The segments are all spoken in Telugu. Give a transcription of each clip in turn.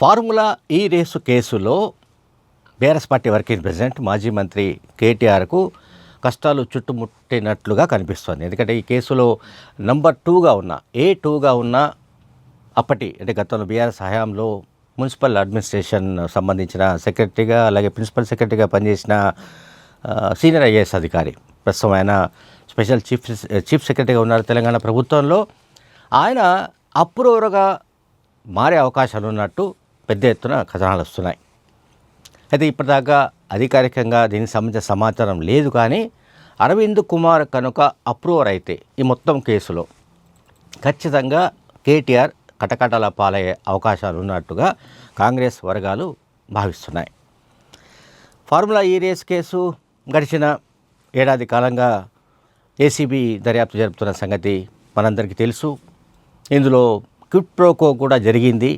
ఫార్ములా ఈ రేసు కేసులో బీఆర్ఎస్ పార్టీ వర్కింగ్ ప్రెసిడెంట్ మాజీ మంత్రి కేటీఆర్కు కష్టాలు చుట్టుముట్టినట్లుగా కనిపిస్తోంది. ఎందుకంటే ఈ కేసులో నంబర్ 2గా ఉన్న అప్పటి అంటే గతంలో బీఆర్ఎస్ హయాంలో మున్సిపల్ అడ్మినిస్ట్రేషన్ సంబంధించిన సెక్రటరీగా అలాగే ప్రిన్సిపల్ సెక్రటరీగా పనిచేసిన సీనియర్ ఐఏఎస్ అధికారి, ప్రస్తుతం ఆయన స్పెషల్ చీఫ్ సెక్రటరీగా ఉన్నారు తెలంగాణ ప్రభుత్వంలో. ఆయన అప్రూవర్గా మారే అవకాశాలు ఉన్నట్టు పెద్ద ఎత్తున కథనాలు వస్తున్నాయి. అయితే ఇప్పటిదాకా అధికారికంగా దీనికి సంబంధించిన సమాచారం లేదు. కానీ అరవింద్ కుమార్ కనుక అప్రూవర్ అయితే ఈ మొత్తం కేసులో ఖచ్చితంగా కేటీఆర్ కటకటాల పాలయ్యే అవకాశాలు ఉన్నట్టుగా కాంగ్రెస్ వర్గాలు భావిస్తున్నాయి. ఫార్ములా ఈ రేస్ కేసు గడిచిన ఏడాది కాలంగా ఏసీబీ దర్యాప్తు జరుపుతున్న సంగతి మనందరికీ తెలుసు. ఇందులో క్విడ్ ప్రోకో కూడా జరిగింది.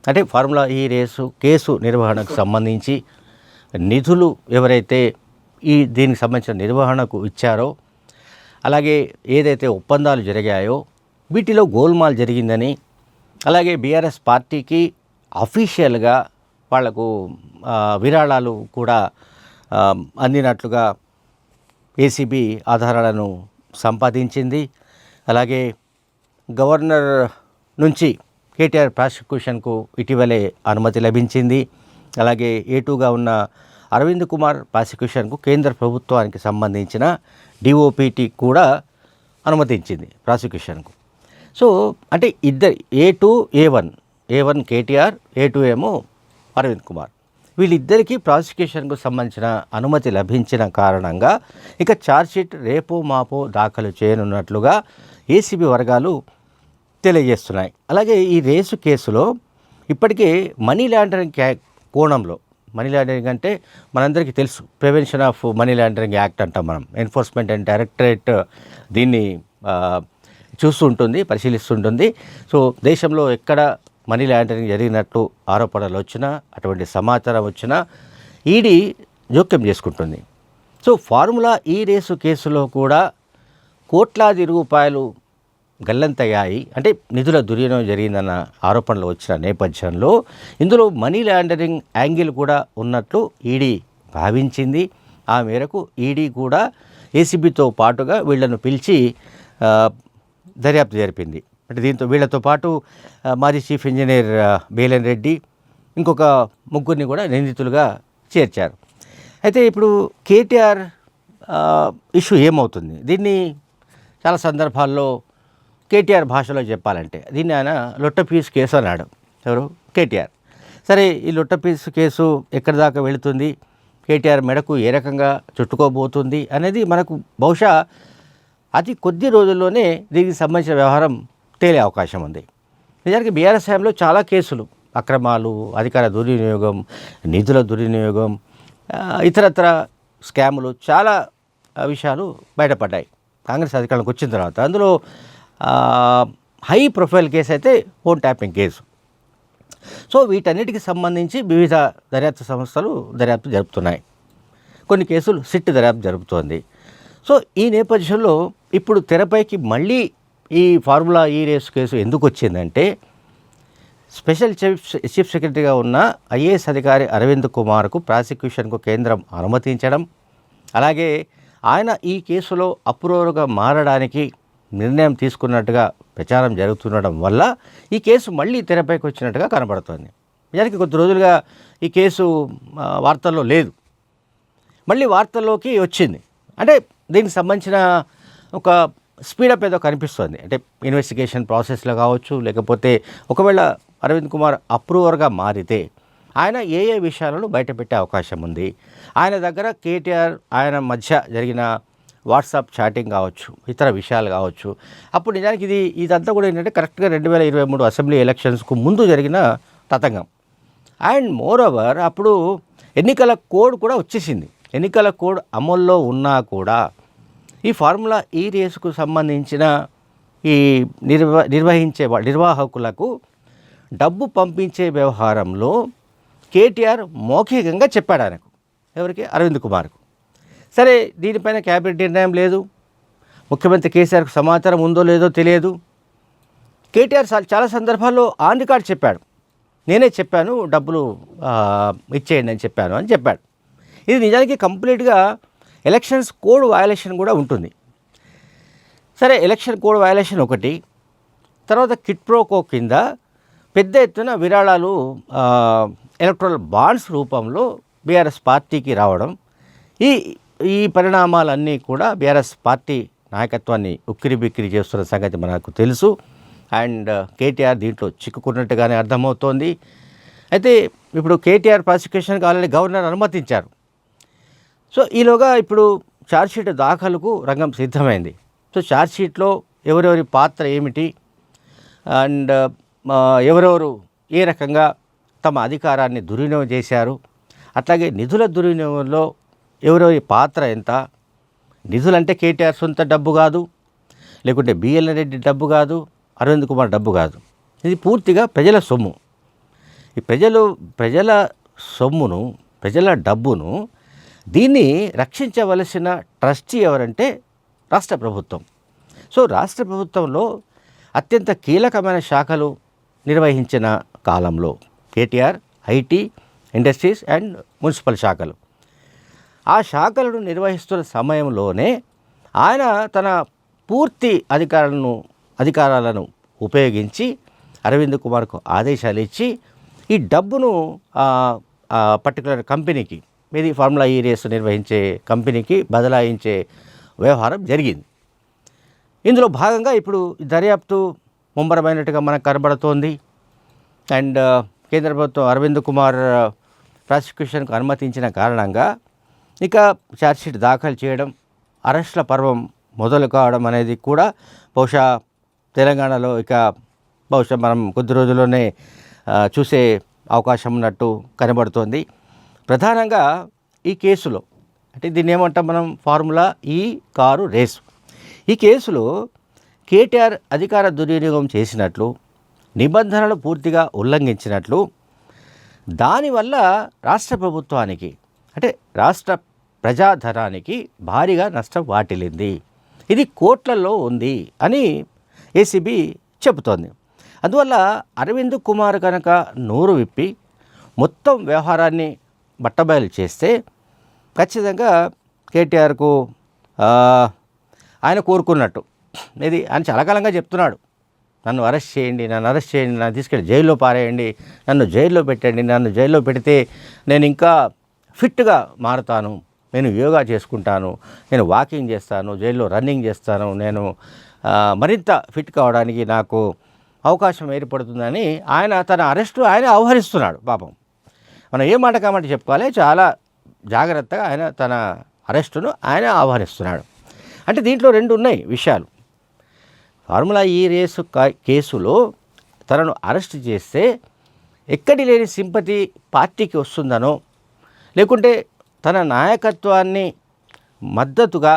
అంటే ఫార్ములా ఈ రేసు కేసు నిర్వహణకు సంబంధించి నిధులు ఎవరైతే దీనికి సంబంధించిన నిర్వహణకు ఇచ్చారో, అలాగే ఏదైతే ఒప్పందాలు జరిగాయో వీటిలో గోల్మాల్ జరిగిందని, అలాగే బీఆర్ఎస్ పార్టీకి అఫీషియల్గా వాళ్లకు విరాళాలు కూడా అందినట్లుగా ఏసీబీ ఆధారాలను సంపాదించింది. అలాగే గవర్నర్ నుంచి కేటీఆర్ ప్రాసిక్యూషన్కు ఇటీవలే అనుమతి లభించింది. అలాగే A2గా ఉన్న అరవింద్ కుమార్ ప్రాసిక్యూషన్కు కేంద్ర ప్రభుత్వానికి సంబంధించిన డిఓపిటి కూడా అనుమతించింది ప్రాసిక్యూషన్కు. సో అంటే ఇద్దరు A2 A1 కేటీఆర్, A2 ఏమో అరవింద్ కుమార్, వీళ్ళిద్దరికీ ప్రాసిక్యూషన్కు సంబంధించిన అనుమతి లభించిన కారణంగా ఇక ఛార్జ్షీట్ రేపో మాపో దాఖలు చేయనున్నట్లుగా ఏసీబీ వర్గాలు తెలియజేస్తున్నాయి. అలాగే ఈ రేసు కేసులో ఇప్పటికే మనీ లాండరింగ్ కోణంలో, మనీ లాండరింగ్ అంటే మనందరికీ తెలుసు, prevention of money laundering act అంటాం మనం. ఎన్ఫోర్స్మెంట్ అండ్ డైరెక్టరేట్ దీన్ని చూస్తుంటుంది, పరిశీలిస్తుంటుంది. సో దేశంలో ఎక్కడ మనీ లాండరింగ్ జరిగినట్టు ఆరోపణలు వచ్చినా, అటువంటి సమాచారం వచ్చినా ఈడీ జోక్యం చేసుకుంటుంది. సో ఫార్ములా ఈ రేసు కేసులో కూడా కోట్లాది రూపాయలు గల్లంతయ్యాయి, అంటే నిధుల దుర్వినియోగం జరిగిందన్న ఆరోపణలు వచ్చిన నేపథ్యంలో ఇందులో మనీ లాండరింగ్ యాంగిల్ కూడా ఉన్నట్లు ఈడీ భావించింది. ఆ మేరకు ఈడీ కూడా ఏసీబీతో పాటుగా వీళ్లను పిలిచి దర్యాప్తు జరిపింది. అంటే దీంతో వీళ్లతో పాటు మాజీ చీఫ్ ఇంజనీర్ బేలన్ రెడ్డి, ఇంకొక ముగ్గురిని కూడా నిందితులుగా చేర్చారు. అయితే ఇప్పుడు కేటీఆర్ ఇష్యూ ఏమవుతుంది? దీన్ని చాలా సందర్భాల్లో కేటీఆర్ భాషలో చెప్పాలంటే దీన్ని ఆయన లొట్టపీస్ కేసు అన్నాడు. ఎవరు? కేటీఆర్. సరే, ఈ లొట్టపీస్ కేసు ఎక్కడి దాకా వెళుతుంది, కేటీఆర్ మెడకు ఏ రకంగా చుట్టుకోబోతుంది అనేది మనకు బహుశా అతి కొద్ది రోజుల్లోనే దీనికి సంబంధించిన వ్యవహారం తేలే అవకాశం ఉంది. నిజానికి బీఆర్ఎస్ హయాంలో చాలా కేసులు, అక్రమాలు, అధికార దుర్వినియోగం, నిధుల దుర్వినియోగం, ఇతరత్ర స్కాములు, చాలా విషయాలు బయటపడ్డాయి కాంగ్రెస్ అధికారంలోకి వచ్చిన తర్వాత. అందులో హై ప్రొఫైల్ కేసు అయితే ఫోన్ ట్యాపింగ్ కేసు. సో వీటన్నిటికి సంబంధించి వివిధ దర్యాప్తు సంస్థలు దర్యాప్తు జరుపుతున్నాయి. కొన్ని కేసులు సిట్ దర్యాప్తు జరుపుతోంది. సో ఈ నేపథ్యంలో ఇప్పుడు తెరపైకి మళ్ళీ ఈ ఫార్ములా ఈ రేసు కేసు ఎందుకు వచ్చిందంటే, స్పెషల్ చీఫ్ సెక్రటరీగా ఉన్న ఐఏఎస్ అధికారి అరవింద్ కుమార్కు ప్రాసిక్యూషన్కు కేంద్రం అనుమతించడం, అలాగే ఆయన ఈ కేసులో అప్రూవర్గా మారడానికి నిర్ణయం తీసుకున్నట్టుగా ప్రచారం జరుగుతుండడం వల్ల ఈ కేసు మళ్ళీ తెరపైకి వచ్చినట్టుగా కనబడుతోంది. నిజానికి కొద్ది రోజులుగా ఈ కేసు వార్తల్లో లేదు, మళ్ళీ వార్తల్లోకి వచ్చింది. అంటే దీనికి సంబంధించిన ఒక స్పీడప్ ఏదో కనిపిస్తుంది. అంటే ఇన్వెస్టిగేషన్ ప్రాసెస్లో కావచ్చు, లేకపోతే ఒకవేళ అరవింద్ కుమార్ అప్రూవర్గా మారితే ఆయన ఏ విషయాలను బయటపెట్టే అవకాశం ఉంది, ఆయన దగ్గర కేటీఆర్ ఆయన మధ్య జరిగిన వాట్సాప్ చాటింగ్ కావచ్చు, ఇతర విషయాలు కావచ్చు. అప్పుడు నిజానికి ఇదంతా కూడా ఏంటంటే కరెక్ట్గా 2023 అసెంబ్లీ ఎలక్షన్స్కు ముందు జరిగిన తతంగం. అండ్ మోర్ ఓవర్ అప్పుడు ఎన్నికల కోడ్ కూడా వచ్చేసింది. ఎన్నికల కోడ్ అమల్లో ఉన్నా కూడా ఈ ఫార్ములా ఈ రేసుకు సంబంధించిన ఈ నిర్వాహకులకు డబ్బు పంపించే వ్యవహారంలో కేటీఆర్ మౌఖికంగా చెప్పాడు ఆయనకు. ఎవరికి? అరవింద్ కుమార్కు. సరే, దీనిపైన క్యాబినెట్ నిర్ణయం లేదు, ముఖ్యమంత్రి కేసీఆర్కు సమాచారం ఉందో లేదో తెలియదు. కేటీఆర్ చాలా సందర్భాల్లో ఆన్ రికార్డ్ చెప్పాడు, నేనే చెప్పాను డబ్బులు ఇచ్చేయండి అని చెప్పాను అని చెప్పాడు. ఇది నిజానికి కంప్లీట్గా ఎలక్షన్స్ కోడ్ వయలేషన్ కూడా ఉంటుంది. సరే, ఎలక్షన్ కోడ్ వయలేషన్ ఒకటి. తర్వాత కిట్ ప్రోకో కింద పెద్ద ఎత్తున విరాళాలు ఎలక్ట్రల్ బాండ్స్ రూపంలో బీఆర్ఎస్ పార్టీకి రావడం, ఈ పరిణామాలన్నీ కూడా బీఆర్ఎస్ పార్టీ నాయకత్వాన్ని ఉక్కిరిబిక్కిరి చేస్తున్న సంగతి మనకు తెలుసు. అండ్ కేటీఆర్ దీంట్లో చిక్కుకున్నట్టుగానే అర్థమవుతోంది. అయితే ఇప్పుడు కేటీఆర్ ప్రాసిక్యూషన్కి ఆల్రెడీ గవర్నర్ అనుమతించారు. సో ఈలోగా ఇప్పుడు ఛార్జ్షీట్ దాఖలుకు రంగం సిద్ధమైంది. సో ఛార్జ్షీట్లో ఎవరెవరి పాత్ర ఏమిటి అండ్ ఎవరెవరు ఏ రకంగా తమ అధికారాన్ని దుర్వినియోగం చేశారు, అట్లాగే నిధుల దుర్వినియోగంలో ఎవరెవరి పాత్ర ఎంత, నిధులంటే కేటీఆర్ సొంత డబ్బు కాదు, లేకుంటే బిఎల్ రెడ్డి డబ్బు కాదు, అరవింద్ కుమార్ డబ్బు కాదు, ఇది పూర్తిగా ప్రజల సొమ్ము. ఈ ప్రజల సొమ్మును, ప్రజల డబ్బును దీన్ని రక్షించవలసిన ట్రస్టీ ఎవరంటే రాష్ట్ర ప్రభుత్వం. సో రాష్ట్ర ప్రభుత్వంలో అత్యంత కీలకమైన శాఖలు నిర్వహించిన కాలంలో KTR IT, industries and municipal శాఖలు, ఆ శాఖలను నిర్వహిస్తున్న సమయంలోనే ఆయన తన పూర్తి అధికారాలను ఉపయోగించి అరవింద్ కుమార్కు ఆదేశాలు ఇచ్చి ఈ డబ్బును పర్టికులర్ కంపెనీకి, ఇది ఫార్ములా ఈ రేస్ నిర్వహించే కంపెనీకి బదలాయించే వ్యవహారం జరిగింది. ఇందులో భాగంగా ఇప్పుడు దర్యాప్తు ముమ్మరమైనట్టుగా మనకు కనబడుతోంది. అండ్ కేంద్ర ప్రభుత్వం అరవింద్ కుమార్ ప్రాసిక్యూషన్కు అనుమతించిన కారణంగా ఇక ఛార్జ్షీట్ దాఖలు చేయడం, అరెస్టుల పర్వం మొదలు కావడం అనేది కూడా బహుశా తెలంగాణలో బహుశా మనం కొద్ది రోజుల్లోనే చూసే అవకాశం ఉన్నట్టు కనబడుతోంది. ప్రధానంగా ఈ కేసులో, అంటే దీన్ని ఏమంటాం మనం, ఫార్ములా ఈ కారు రేసు. ఈ కేసులో కేటీఆర్ అధికార దుర్వినియోగం చేసినట్లు, నిబంధనలు పూర్తిగా ఉల్లంఘించినట్లు, దానివల్ల రాష్ట్ర ప్రభుత్వానికి, అంటే రాష్ట్ర ప్రజాధనానికి భారీగా నష్టం వాటిల్లింది, ఇది కోట్లలో ఉంది అని ఏసీబీ చెబుతోంది. అందువల్ల అరవింద్ కుమార్ కనుక నోరు విప్పి మొత్తం వ్యవహారాన్ని బట్టబయలు చేస్తే ఖచ్చితంగా కేటీఆర్కు ఆయన కోరుకున్నట్టు, ఇది ఆయన చాలా కాలంగా చెప్తున్నాడు, నన్ను అరెస్ట్ చేయండి, నన్ను తీసుకెళ్ళి జైల్లో పారేయండి, నన్ను జైల్లో పెట్టండి, నన్ను జైల్లో పెడితే నేను ఇంకా ఫిట్గా మారుతాను, నేను యోగా చేసుకుంటాను, నేను వాకింగ్ చేస్తాను, జైల్లో రన్నింగ్ చేస్తాను, నేను మరింత ఫిట్ కావడానికి నాకు అవకాశం ఏర్పడుతుందని ఆయన తన అరెస్టు ఆయన ఆహ్వానిస్తున్నాడు. పాపం మనం ఏ మాట కామాట చెప్పుకోవాలి, చాలా జాగ్రత్తగా ఆయన తన అరెస్టును ఆయన ఆహ్వానిస్తున్నాడు. అంటే దీంట్లో రెండు ఉన్నాయి విషయాలు. ఫార్ములా ఈ రేసు కేసులో తనను అరెస్ట్ చేస్తే ఎక్కడి లేని సింపతి పార్టీకి వస్తుందనో, లేకుంటే తన నాయకత్వాన్ని మద్దతుగా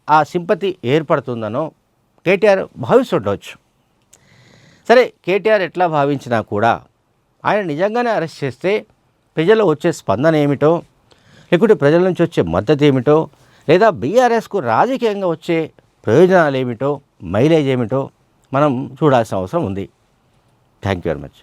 ఆ సింపతి ఏర్పడుతుందనో కేటీఆర్ భావిస్తుండవచ్చు. సరే, కేటీఆర్ ఎట్లా భావించినా కూడా ఆయన నిజంగానే అరెస్ట్ చేస్తే ప్రజల్లో వచ్చే స్పందన ఏమిటో, లేకుంటే ప్రజల నుంచి వచ్చే మద్దతు ఏమిటో, లేదా బీఆర్ఎస్కు రాజకీయంగా వచ్చే ప్రయోజనాలు ఏమిటో, మైలేజ్ ఏమిటో మనం చూడాల్సిన అవసరం ఉంది. Thank you very much.